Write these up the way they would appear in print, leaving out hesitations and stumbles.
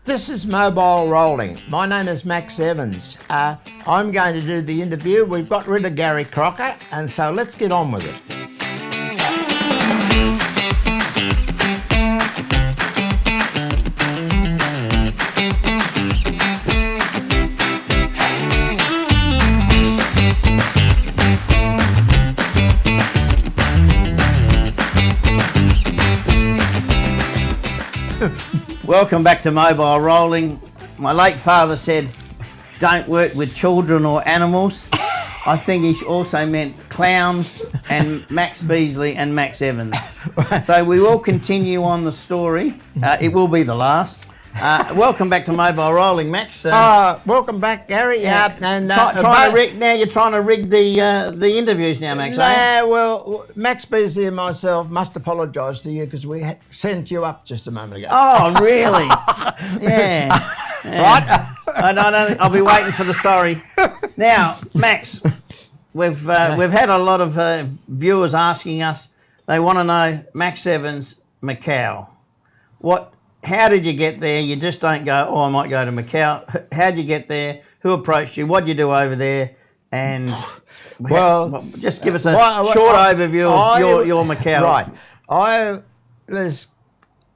This is Mobile Rolling. My name is Max Evans. I'm going to do the interview. We've got rid of Gary Crocker, and so let's get on with it. Welcome back to Mobile Rolling. My late father said, don't work with children or animals. I think he also meant clowns and Max Beasley and Max Evans. So we will continue on the story. It will be the last. Welcome back to Mobile Rolling, Max. Welcome back, Gary. Yeah. And now you're trying to rig the interviews now, Max. Well, Max Beasley and myself must apologise to you because we sent you up just a moment ago. Oh, really? Yeah. Right? I'll be waiting for the sorry. Now, Max, we've had a lot of viewers asking us. They want to know Max Evans, Macau. How did you get there? You just don't go, I might go to Macau. How'd you get there? Who approached you? What'd you do over there? And just give us a short overview of your Macau. Right. I was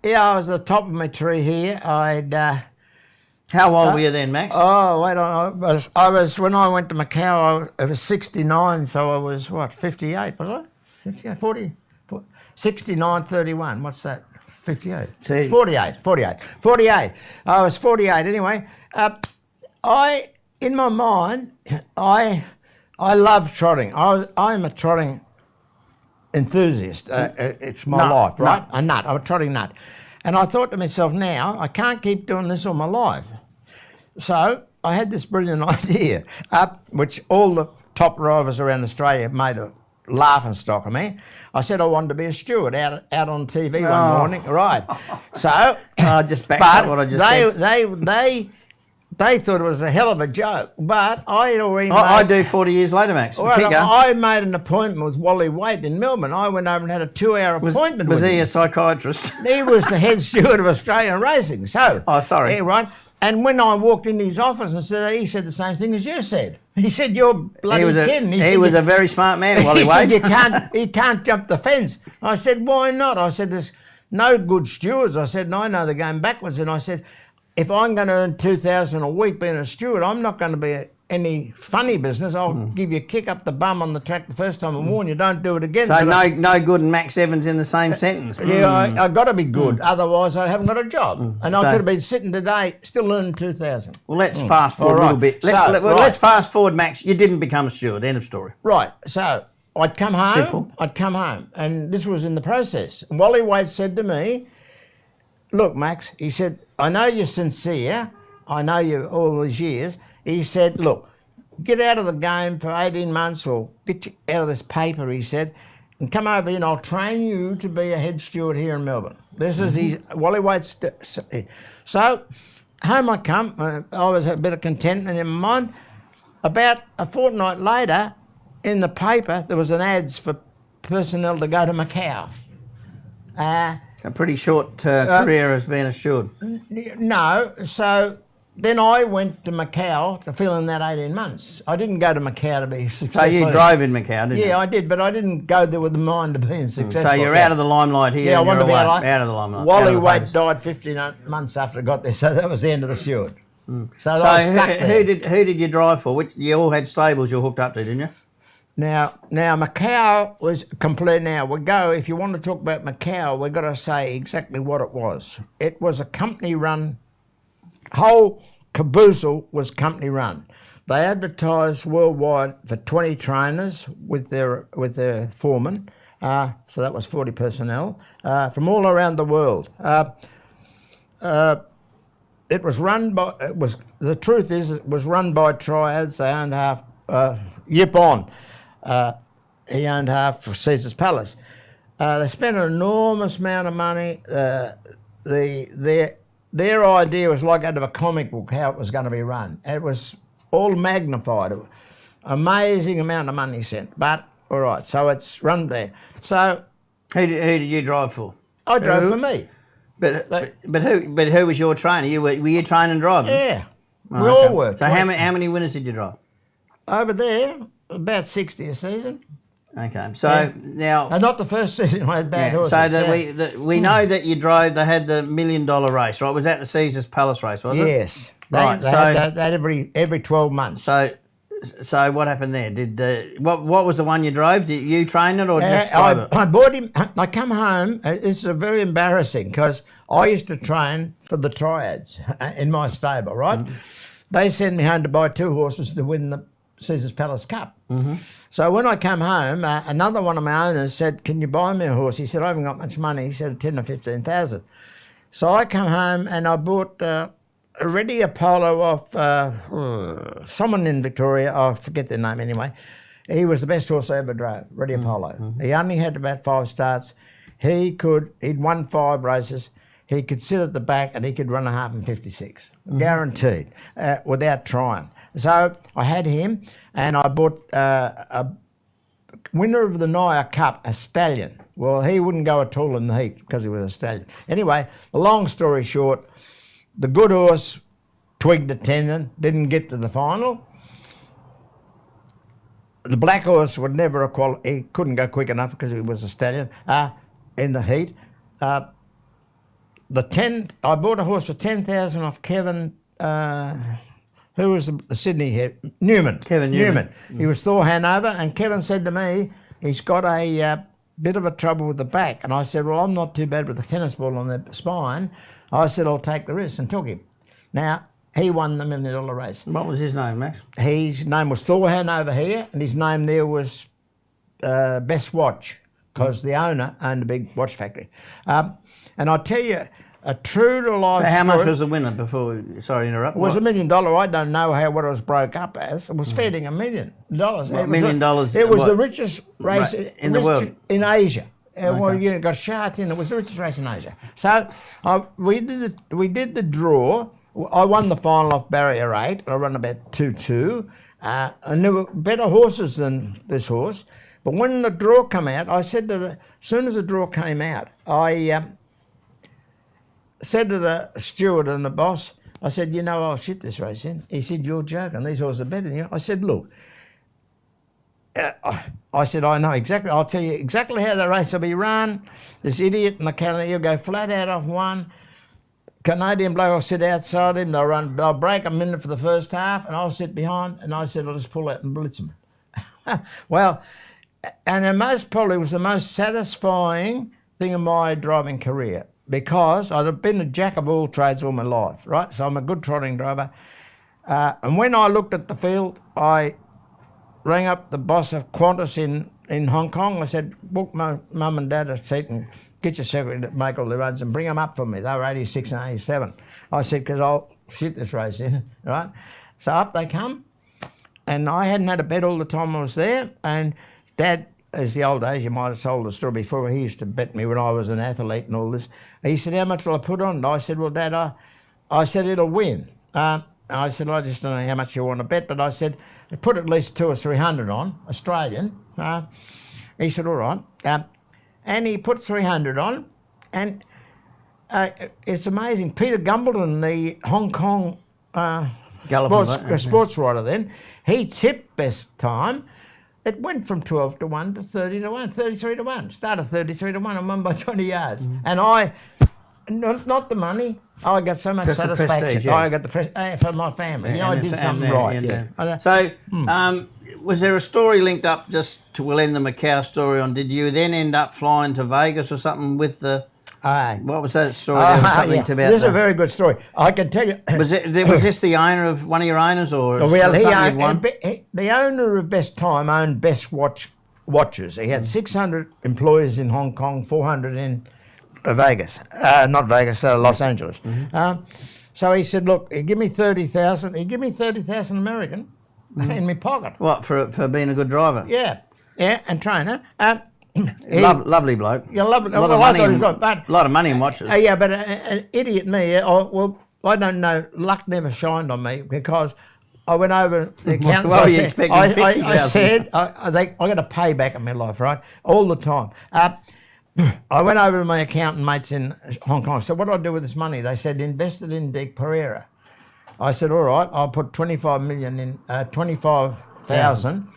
at the top of my tree here. How old were you then, Max? Oh, I don't know. I was when I went to Macau, I was 69, so I was, 58, was I? 58, 40, 69, 31. What's that? 58. 48. I was 48 anyway. In my mind, I love trotting. I'm a trotting enthusiast. It's my life, right? I'm a trotting nut. And I thought to myself, now, I can't keep doing this all my life. So I had this brilliant idea, which all the top drivers around Australia made a laughing stock of me. I said I wanted to be a steward out on TV one morning. Right. So just back up what I just said. They thought it was a hell of a joke, but I already I do 40 years later, Max. I made an appointment with Wally Waite in Melbourne. I went over and had a 2-hour appointment with him. Was he a psychiatrist? He was the head steward of Australian racing. So sorry. Yeah, right. And when I walked in his office and said, he said the same thing as you said. He said, "You're bloody kidding." He was a very smart man, Wally Waite. He said, he can't jump the fence. I said, "Why not?" I said, "There's no good stewards." I said, "And I know they're going backwards." And I said, if I'm going to earn $2,000 a week being a steward, I'm not going to be any funny business. I'll give you a kick up the bum on the track the first time and warn you, don't do it again. So no good and Max Evans in the same sentence. Yeah, I got to be good. Otherwise, I haven't got a job. And I could have been sitting today still earning $2,000. Well, let's fast forward a little bit. Let's fast forward, Max. You didn't become a steward. End of story. Right. So I'd come home. Simple. I'd come home. And this was in the process. And Wally Waite said to me, "Look, Max," he said, "I know you're sincere. I know you all these years." He said, "Look, get out of the game for 18 months or get you out of this paper," he said, "and come over here and I'll train you to be a head steward here in Melbourne." This is Wally Waite's. So home I come. I was a bit of contentment in my mind. About a fortnight later, in the paper, there was an ads for personnel to go to Macau. A pretty short career as being a steward. No, so then I went to Macau to fill in that 18 months. I didn't go to Macau to be successful. So you drove in Macau, didn't you? Yeah, I did, but I didn't go there with the mind of being successful. So you're out of the limelight here. Yeah, I want to be out of the limelight. Wally Waite died 15 months after I got there, so that was the end of the steward. So who did you drive for? You all had stables you hooked up to, didn't you? Now Macau was complete. Now if you want to talk about Macau, we've got to say exactly what it was. It was a company run, whole caboozle was company run. They advertised worldwide for 20 trainers with their foreman. So that was 40 personnel from all around the world. It was run by. The truth is, it was run by triads. They owned half. Yipon. He owned half for Caesar's Palace. They spent an enormous amount of money. Their idea was like out of a comic book how it was going to be run. It was all magnified. Amazing amount of money sent. But all right, so it's run there. So who did you drive for? I drove for me. But who was your trainer? Were you training driving? Yeah, Oh, we okay. all were. So how many winners did you drive? Over there, about 60 a season. Okay, so now And not the first season I had bad horses. so that we know that you drove. They had the $1 million race, right? Was that the Caesar's Palace race? Was it? Yes. Right. They had that every 12 months. So what happened there? What was the one you drove? Did you train it or just drive it? I bought him. I come home. It's very embarrassing because I used to train for the triads in my stable, right? Mm-hmm. They sent me home to buy 2 horses to win the Caesar's Palace Cup. Mm-hmm. So when I come home, another one of my owners said, "Can you buy me a horse?" He said, "I haven't got much money." He said, 10 or 15,000. So I come home and I bought a Ready Apollo off someone in Victoria. I forget their name anyway. He was the best horse I ever drove, Ready Apollo. Mm-hmm. He only had about 5 starts. He'd won 5 races. He could sit at the back and he could run a 156, guaranteed, without trying. So I had him, and I bought a winner of the Naya Cup, a stallion. Well, he wouldn't go at all in the heat because he was a stallion. Anyway, long story short, the good horse twigged a tendon, didn't get to the final. The black horse would never have qualified. He couldn't go quick enough because he was a stallion in the heat. I bought a horse for 10,000 off Kevin. Who was the Sydney head? Newman. Kevin Newman. He was Thor Hanover, and Kevin said to me, he's got a bit of a trouble with the back. And I said, well, I'm not too bad with a tennis ball on the spine. I said, I'll take the risk, and took him. Now, he won the $1 million race. What was his name, Max? His name was Thor Hanover here, and his name there was Best Watch, because the owner owned a big watch factory. And I tell you, a true to life. So how much was the winner before? Sorry to interrupt. It was $1 million. I don't know what it was broke up as. It was feeding $1 million. $1 million. It was the richest race in the world in Asia. Okay. Well, you got shot in. It was the richest race in Asia. So we did the draw. I won the final off barrier 8. I ran about 2-2. And there were better horses than this horse. But when the draw came out, I said as soon as the draw came out, I said to the steward and the boss, I said, I'll shit this race in. He said, you're joking. These horses are better than you. I said, look, I said, I know exactly. I'll tell you exactly how the race will be run. This idiot in the Canada, he'll go flat out off one. Canadian bloke will sit outside him. They'll break a minute for the first half, and I'll sit behind. And I said, I'll just pull out and blitz them. Well, and it most probably was the most satisfying thing in my driving career, because I'd been a jack of all trades all my life, right? So I'm a good trotting driver. And when I looked at the field, I rang up the boss of Qantas in Hong Kong. I said, book my mum and dad a seat and get your secretary to make all the runs and bring them up for me. They were 86 and 87. I said, because I'll shit this race in, right? So up they come. And I hadn't had a bet all the time I was there. And Dad, as the old days, you might have told the story before, he used to bet me when I was an athlete and all this. He said, how much will I put on? And I said, well, Dad, I said, it'll win. I said, I just don't know how much you want to bet, but I said, put at least 200 or 300 on, Australian. He said, all right. And he put 300 on, and it's amazing. Peter Gumbleton, the Hong Kong sports writer then, he tipped best time. It went from 12 to 1 to 30 to 1, 33 to 1. Started 33 to 1 and won by 20 yards. And I, not the money, I got so much satisfaction. Prestige, yeah. I got the prestige for my family. I did something right. Yeah. So, was there a story linked up just to, we'll end the Macau story on, did you then end up flying to Vegas or something with the... what was that story? This is a very good story. I can tell you. Was this the owner of one of your owners, or well, the owner of Best Time owned Best Watches. He had 600 employees in Hong Kong, 400 in Vegas, not Vegas, Los Angeles. So he said, "Look, he give me 30,000. He give me 30,000 American in my pocket." What for being a good driver? Yeah, and trainer. Lovely bloke. Yeah, lovely. A lot of money in watches. Yeah, but an idiot me. I don't know. Luck never shined on me because I went over the account. What were you expecting? 50,000? I said I got to pay back in my life, right, all the time. I went over to my accountant mates in Hong Kong. I said, what do I do with this money? They said, invest it in Dick Pereira. I said, all right, I'll put 25,000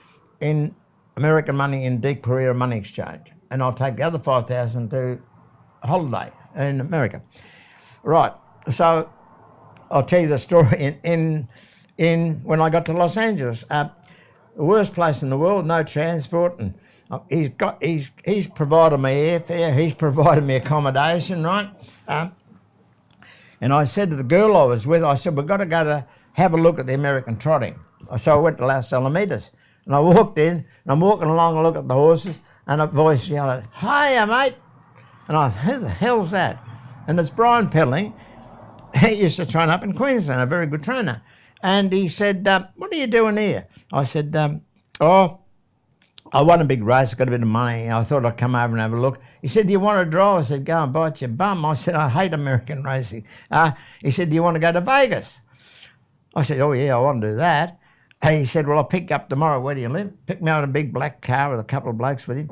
in American money in Dick Pereira Money Exchange. And I'll take the other 5,000 to holiday in America. Right, so I'll tell you the story in when I got to Los Angeles. The worst place in the world, no transport, and he's provided me airfare, he's provided me accommodation, right? And I said to the girl I was with, I said, we've got to go to have a look at the American trotting. So I went to Las Alamitas, and I walked in, and I'm walking along and look at the horses, and a voice yelled, "Hiya, mate!" And I thought, who the hell's that? And it's Brian Pelling. He used to train up in Queensland, a very good trainer. And he said, what are you doing here? I said, I won a big race, got a bit of money. I thought I'd come over and have a look. He said, do you want to drive? I said, go and bite your bum. I said, I hate American racing. He said, do you want to go to Vegas? I said, oh yeah, I want to do that. And he said, well, I'll pick you up tomorrow. Where do you live? Picked me up in a big black car with a couple of blokes with him.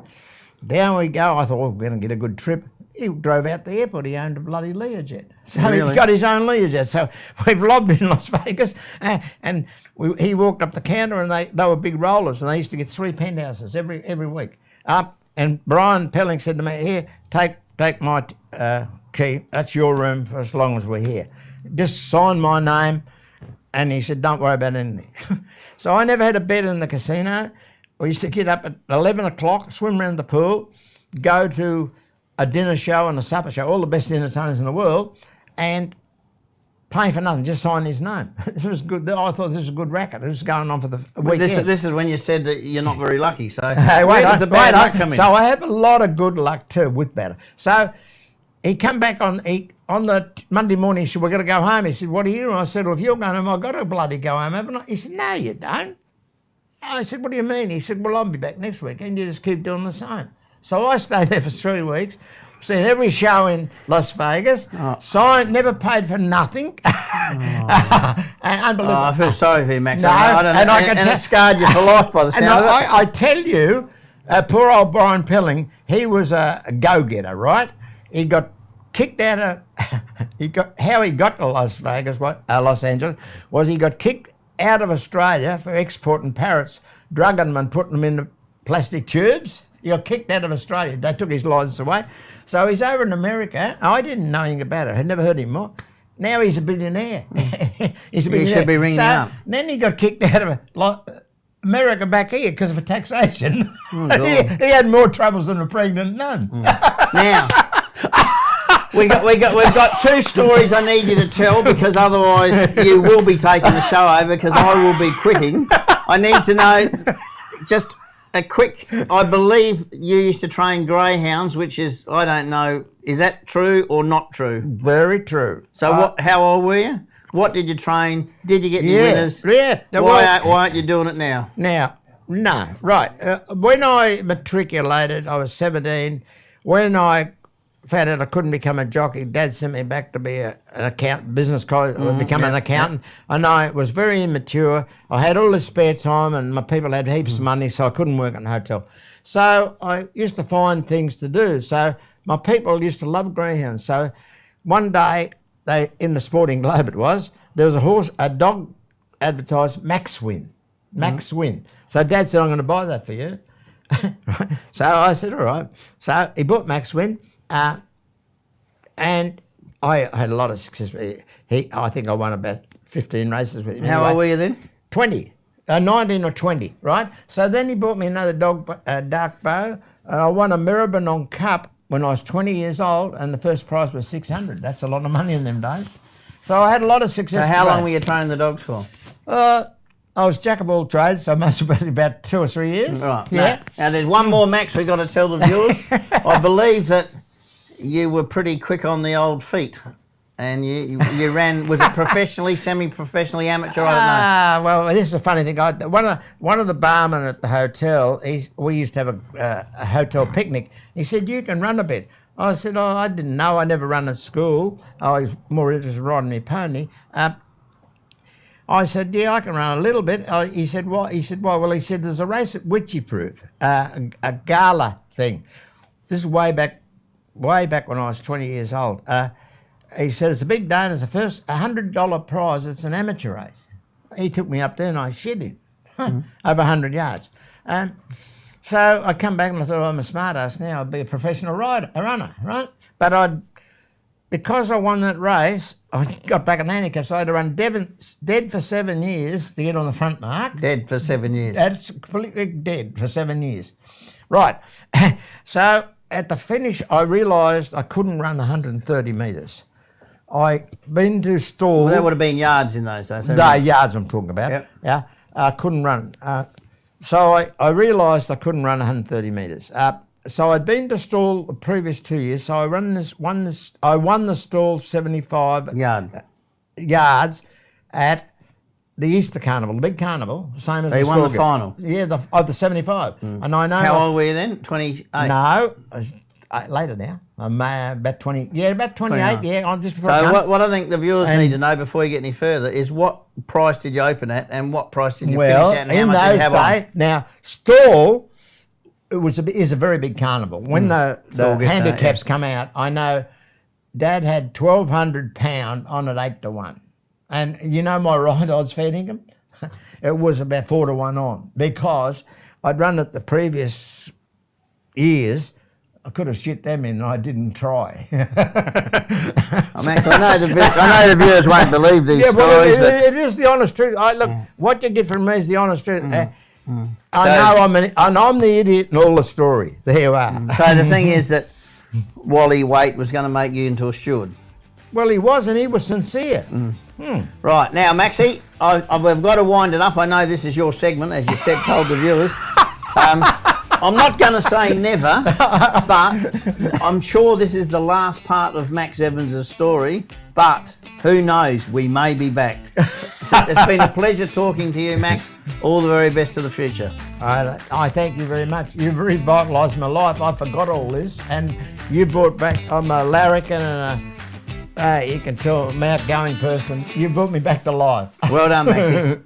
Down we go. I thought, well, we're going to get a good trip. He drove out the airport. He owned a bloody Learjet. So Really? He's got his own Learjet. So we've lobbed in Las Vegas, and he walked up the counter, and they were big rollers, and they used to get 3 penthouses every week. And Brian Pelling said to me, here, take my key. That's your room for as long as we're here. Just sign my name. And he said, don't worry about anything. So I never had a bed in the casino. We used to get up at 11 o'clock, swim around the pool, go to a dinner show and a supper show, all the best entertainers in the world, and pay for nothing, just sign his name. This was good. I thought this was a good racket. This was going on for the weekend. This is when you said that you're not very lucky. So Hey, where does the bad luck come in? So I have a lot of good luck too with batter. So he come back on the Monday morning. He said, we're going to go home. He said, what are you doing? I said, well, if you're going home, I've got to bloody go home, haven't I? He said, no, you don't. I said, what do you mean? He said, well, I'll be back next week, and you just keep doing the same. So I stayed there for 3 weeks, seen every show in Las Vegas, signed, never paid for nothing. Unbelievable. I feel sorry for you, Max. No, I don't know. And it scarred you for life by the sound of it. I tell you, poor old Brian Pelling, he was a go-getter, right? He got kicked out of, how he got to Los Angeles, was he got kicked out of Australia for exporting parrots, drugging them and putting them in the plastic tubes. He got kicked out of Australia. They took his license away. So he's over in America. I didn't know anything about it. I'd never heard him more. Now he's a billionaire. He's a billionaire. You should be ringing up. Then he got kicked out of America back here because of taxation. Oh, he had more troubles than a pregnant nun. Now, we've got 2 stories I need you to tell, because otherwise you will be taking the show over, because I will be quitting. I need to know just a quick, I believe you used to train greyhounds, which is, I don't know, is that true or not true? Very true. So how old were you? What did you train? Did you get any winners? Yeah. Why aren't you doing it now? Now, no, right. When I matriculated, I was 17. When I found out I couldn't become a jockey, Dad sent me back to be an business college, become an accountant. I know it was very immature. I had all this spare time, and my people had heaps of money, so I couldn't work in a hotel. So I used to find things to do. So my people used to love greyhounds. So one day, in the Sporting Globe there was a dog advertised, Max Win. Max Win. So Dad said, I'm going to buy that for you. So I said, all right. So he bought Max Win. And I had a lot of success. I think I won about 15 races with him. How old were you then? 20, 19 or 20, right? So then he bought me another dog, Dark Bow, and I won a Maribyrnong Cup when I was 20 years old, and the first prize was 600. That's a lot of money in them days. So I had a lot of success. So how long were you training the dogs for? I was jack of all trades, so I must have been about 2 or 3 years. Right. Yeah. Now there's one more, Max, we've got to tell the viewers. I believe that you were pretty quick on the old feet, and you ran, was it professionally, semi-professionally, amateur, I don't know. Well, this is a funny thing. One of the barmen at the hotel, we used to have a hotel picnic. He said, you can run a bit. I said, oh, I didn't know. I never run at school. I was more interested in riding my pony. I said, yeah, I can run a little bit. He said, why? He said, why? Well, he said, there's a race at Witchy Proof, a gala thing. This is way back way back when I was 20 years old. He said, it's a big day and it's the first $100 prize. It's an amateur race. He took me up there and I shit him over 100 yards. So I come back and I thought, I'm a smart ass now. I'll be a professional runner, right? But because I won that race, I got back in the handicap, so I had to run dead for 7 years to get on the front mark. Dead for 7 years. That's completely dead for 7 years. Right. So at the finish, I realised I couldn't run 130 metres. I been to stall. Well, that would have been yards in those days. No, yards I'm talking about. Yep. Yeah. I couldn't run. So I realised I couldn't run 130 metres. So I'd been to stall the previous 2 years. So I won the stall 75 yards at the Easter Carnival, the big carnival, same as So you won the final? Yeah, of the 75. And I know. How old were you then? 28? No, I was, later now. I'm about 20. Yeah, about 28. 29. Yeah, on just before. So what I think the viewers need to know before you get any further is what price did you open at and what price did you finish at and how much did you have on? Now, stall is a very big carnival. When the handicaps come out, I know Dad had £1,200 on at 8-1. And you know my right odds for Ettingham? It was about 4-1 on because I'd run it the previous years. I could have shit them in and I didn't try. Max, I know the viewers won't believe these stories. It is the honest truth. Look, what you get from me is the honest truth. I'm the idiot in all the story. There you are. So the thing is that Wally Waite was going to make you into a steward. Well, he was, and he was sincere. Right, now, Maxie, we've got to wind it up. I know this is your segment, as you said, told the viewers. I'm not going to say never, but I'm sure this is the last part of Max Evans' story, but who knows, we may be back. So it's been a pleasure talking to you, Max. All the very best to the future. I thank you very much. You've revitalised my life. I forgot all this, and you brought back, I'm a larrikin and you can tell, an outgoing person. You brought me back to life. Well done, Maxie.